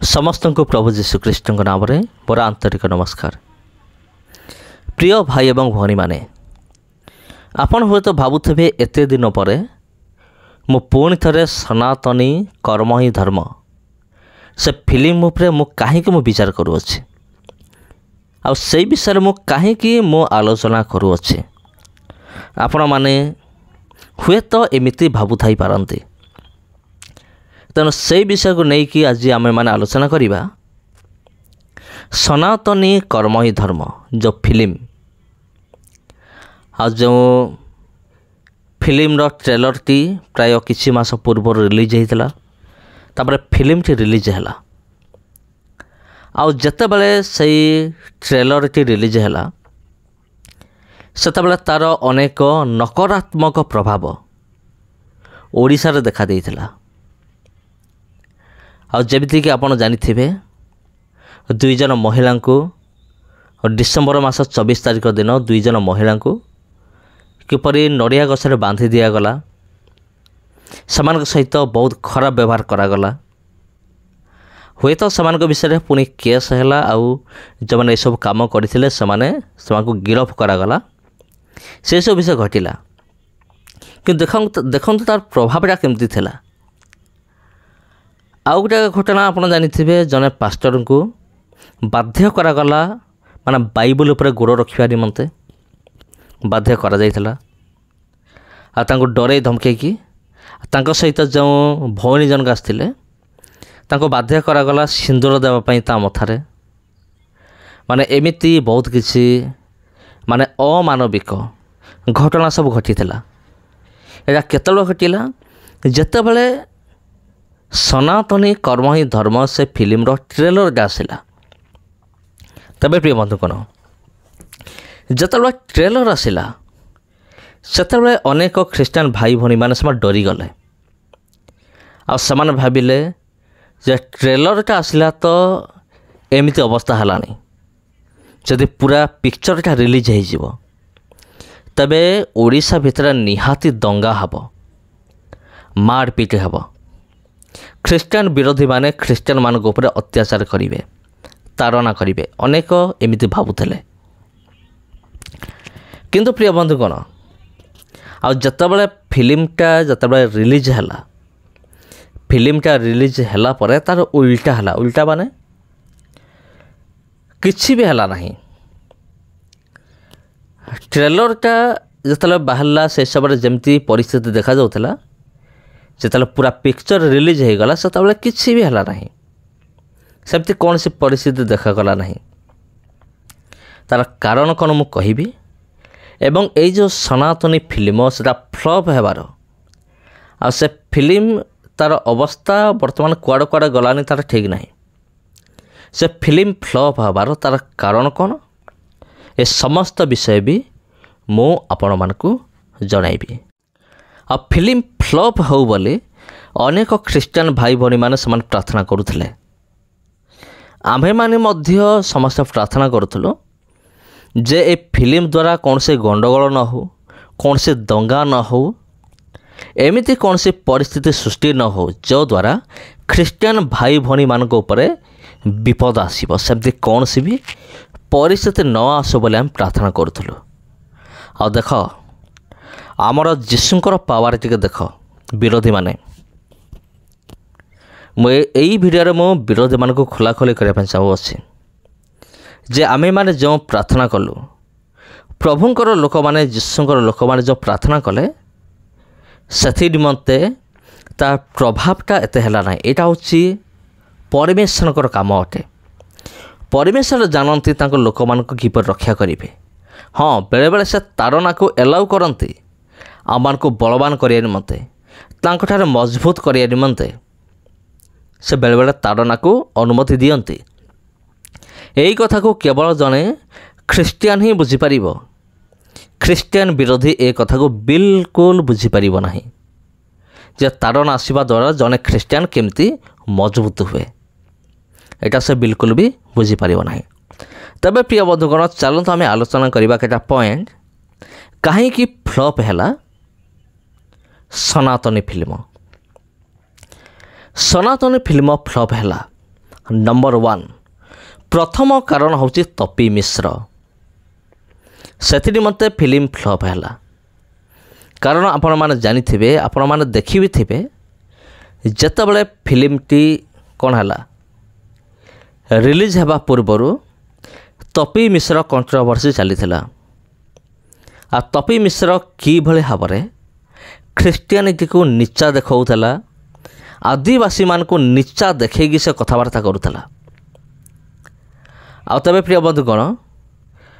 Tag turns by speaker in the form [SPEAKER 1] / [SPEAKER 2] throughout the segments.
[SPEAKER 1] समस्त को प्रभु जीशुख्रीष्ट नाम में मोर आंतरिक नमस्कार। प्रिय भाई एवं भौणी माने आपण हूँ तो भावुवे एत दिन पर मु पुणी थे सनातनी कर्म ही धर्म से फिल्म उपरे मु कहीं विचार करुच्छे आ से विषय मु कहीं मु आलोचना करुच्छे। आपण माने हुए तो एमती भावु थाई पारती तेणु से विषय को लेकिन आज आम मैंने आलोचना करवा सनातनी कर्म ही धर्म जो फिल्म आज जो फिल्म ट्रेलर टी प्राय किछि मास पूर्व रिलीज होता तापर फिल्म टी रिलीज है आते बड़े से ट्रेलर टी रिलीज है सेतबेले तार अनेक नकारात्मक प्रभाव ओडिशा रे देखा देइथिला। आ जमीती कि आपण जानिथिबे दुई जन महिला को डिसेम्बर मास 24 तारिख दिन दुई जन महिला को किपरि नड़िया गछरे बांधि दिया गला, समान सहित बहुत खराब व्यवहार करागला। हुए तो समान विषय पुणी केस है आउ जो मैंने सब काम करते को गिरफ करागला से सब विषय घटिला कि देखु तार प्रभावटा केमती थिला। आउ गोटे घटना आप जानिथिबे जने पास्टर को बाध्य करागला माने बाइबल उपरे गोड़ रखिबा निमंते बाध्य करा जायथिला आ तांको डरे धमकेकी तांको सहित जो भौणी जनक आसथिले तांको बाध्य करागला सिंदूर देवा पई ता मथारे माने एमिति बहुत किछि माने अमानविक घटना सब घटिथिला। एटा केतलो घटिला जेतेबेले सनातनी कर्म ही धर्म से फिल्म ट्रेलर आसला तबे प्रिय बंधुगण जिते ट्रेलर आसला सेतबेले अनेक ख्रीस्टान भाई भौणी माने समा डरी गले आ समान भाबिले जे ट्रेलरटा आसला तो एमिति अवस्था हलानी जदि पूरा पिक्चरटा रिलीज हो जिवो तबे ओडिशा भितर निहाती दंगा हबो मारपीट हबो ख्रीस्टान विरोधी माने ख्रीस्टान मान ऊपर अत्याचार करेंगे ताड़ना करेंगे अनेक एमती भावुले किंतु प्रिय बंधुगण आ जितेबाला फिल्मटा जितेबाला रिलीज है फिल्मटा रिलीज है पर तार उल्टा है उल्टा माने किछि भी है नहीं ट्रेलरटा जिते बाहरला से सब जमती परिस्थिति देखा जाउथला जिते पूरा पिक्चर रिलीज हो गला से किसी भी है नहीं सेमती कौन सी परिस्थिति देखागला नहीं तार कारण कौन मु कहिबी एवं ये जो सनातनी फिल्म से फ्लॉप हेबार आ से फिल्म तार अवस्था वर्तमान कुआड़ कुआड़ गलानी तार ठीक नहीं से फिल्म फ्लॉप हेबार तार कारण कौन ए समस्त विषय भी मु आपण मानकु जणाइबी। आ फिल्म फ्लॉप हो बोले अनेक ख्रीस्टान भाई भौणी माने समान प्रार्थना करुथिले आम्भे माने मध्य समस्त प्रार्थना करुथलो जे ए फिल्म द्वारा कौन से गंडगोल न हो कौन से दंगा न हो एमिति कौन से परिस्थिति सृष्टि न हो जो द्वारा ख्रीस्टान भाई भौणी मानक ऊपर विपद आसीबो सेमती कौन सी भी परिस्थिति न आसो बोले हम प्रार्थना करुथलो। आ देख आमर जीशुंकर पावर टिके देख विरोधी माने यही भिडियो मो विरोधी मान को खोलाखोली करने चाहूँगी जे आमे माने जो प्रार्थना कलु प्रभुंकर लोक माने जीशुंकर लोक माने जो प्रार्थना कले से निमंते तार प्रभावटा एते हला ना एटा होची परमेश्वर काम अटे। परमेश्वर जानती तांको लोक मान को किपर रक्षा करेंगे। हाँ बेले बेले से ताड़ना को एलाउ करती आम को बलवान करने निमंते तांकोठारे मजबूत करने निमंते से बेले बेले ताड़ना को अनुमति दियंती। यही कथा को केवल जने ख्रीस्टियान ही बुझीपार ख्रीस्टियान विरोधी ए कथा को बिल्कुल बुझीपार नहीं जे ताड़ना आसवा द्वारा जने ख्रीस्टियान केमती मजबूत हुए एटा से बिल्कुल भी बुझीपार नहीं। तबे प्रिय बंधुगण चलते आम आलोचना करवा केटा पॉइंट कहीं फ्लॉप है सनातनी फिल्म सनातनी फिल्म फ्लॉप है नंबर 1 प्रथम कारण हूँ तपी मिश्र से निमंते फिल्म फ्लॉप है कारण आपण मैंने जानी थे आपण मैंने देखी भी थे जिते बड़े फिल्मटी कौन है रिलीज होगा पूर्वर तपी मिश्र कंट्रोवर्सी चली आ तपी मिश्र कि भाव में ख्रीष्टियानिटी को नीचा देखा आदिवासी मान को नीचा देखी से कथबार्ता करूला आ तबे प्रिय बंधुगण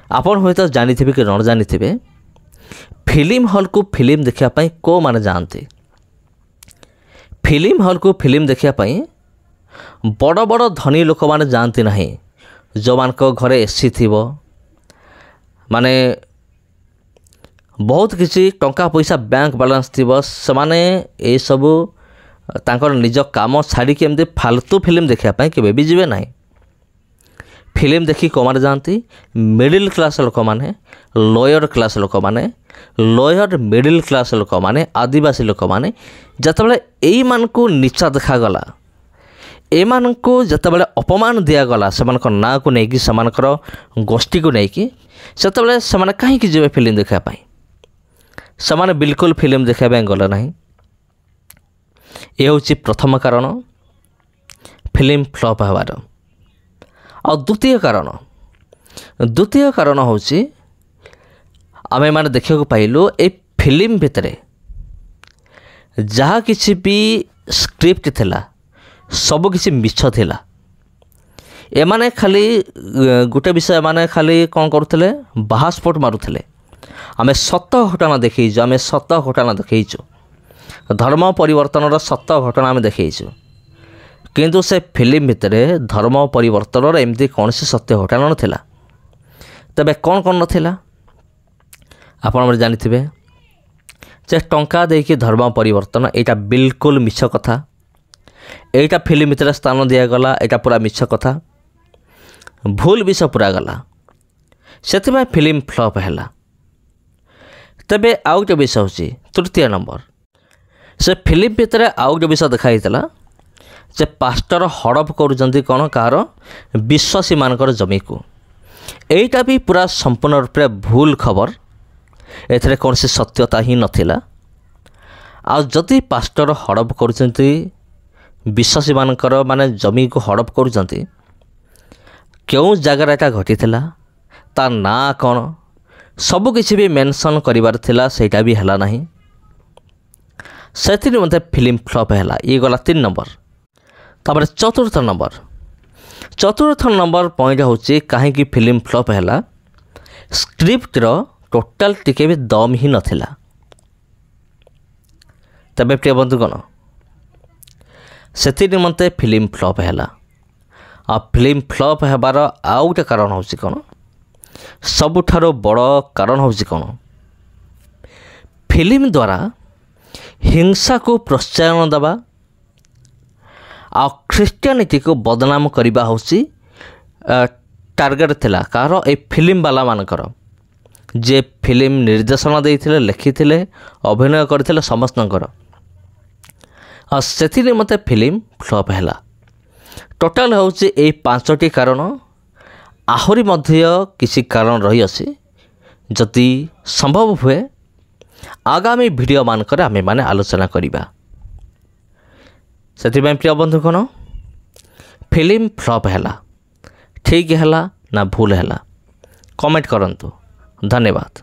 [SPEAKER 1] आपण हूँ तो जानी थे कि न जानी थे फिल्म हॉल को फिल्म देखापी को माने जाते फिल्म हॉल को फिल्म देखापी बड़ बड़ धनी लोक मैंने जाती ना जो मान घरे एसी थी माने बहुत किसी टंका पैसा बैंक बैलेंस थी से माने ये सबू तांकर निज काम छाड़ी एमती फालतू फिल्म देखापी केवे भी जीवे ना फिल्म देखी कौन जाती मिडिल क्लास लोक मैंने लोअर क्लास लोक मैंने लोअर मिडिल क्लास लोक मैंने आदिवासी लोक मैंने जितेबाला यही को नीचा देखागला एमान को जितेबाला अपमान दिगला से ना को लेकिन से गोष्ठी को लेकिन से कहीं जी फिल्म देखापी से बिल्कुल फिल्म देखापी गले ना ये हूँ प्रथम कारण फिल्म फ्लॉप हबार और द्वितीय कारण हूँ आमे माने देखा पाइलु ए फिल्म भितर जहाँ किसी भी स्क्रिप्ट थिला सब किसी मिछ थिला एमाने खाली गोटे विषय माने खाली कौन करुले बाहास्पोर्ट मारुले आमे सत घटना देखीचु आमे सत घटना देखीचु धर्म परिवर्तन सत घटना आमे देखीचु किंतु से फिल्म भितर धर्म परिवर्तन एमती कौन से सत्य घटना नाला तबे कौन कौन नाला आपण जानी जे टंका देकी धर्म परिवर्तन यहाँ बिल्कुल मिछ कथा यहाँ फिल्म भितर स्थान दिगला यहाँ पूरा मिछ कथा भूल विषय पूरा गला से फिल्म फ्लॉप है तबे आउ गोटे विषय हूँ तृतीय नंबर से फिल्म भितर आउ गोटे विषय देखाई जे पास्टर हड़प करुँच कौन कहार विश्वासी मानकर जमी को यहीटा भी पूरा संपूर्ण रूप से भूल खबर एथरे कौन सी सत्यता ही नथिला आ जदि पास्टर हड़प करुँच विश्वासी मानकर माने जमी को हड़प करुँच क्यों जगार यहाँ घटी ता ना कौन सबकिछि भी मेंशन करिवार थिला सेटा भी हला नहीं से मते फिल्म फ्लॉप है ये गला 3 नंबर तापर चतुर्थ नंबर पॉइंट हूँ कहीं फिल्म फ्लॉप है स्क्रिप्टर टोटाल टिके भी दम ही नथिला तबे प्रिय बंधुगण से निमंते फिल्म फ्लॉप है आ फिल्म फ्लॉप होबार आउ गोटे कारण हूँ कौन सबुठारो बड़ कारण हूँ कौन फिल्म द्वारा हिंसा को प्रोत्साहन देवा आ ख्रीष्टियानिटी को बदनाम करवा हूँ टार्गेट थिला कार ए फिल्म वाला मानकर जे फिल्म निर्देशन देते लिखी अभिनय करते समस्तकर से मते फिल्म फ्लॉप है टोटाल हूँ ये 5टी कारण आहरी मध्य किसी कारण रही आसी जदि संभव हुए आगामी वीडियो मानकर आमे माने आलोचना करिबा से प्रिय बंधुगण फिल्म फ्लॉप है ठीक है ना भूल है कमेंट करंतु धन्यवाद।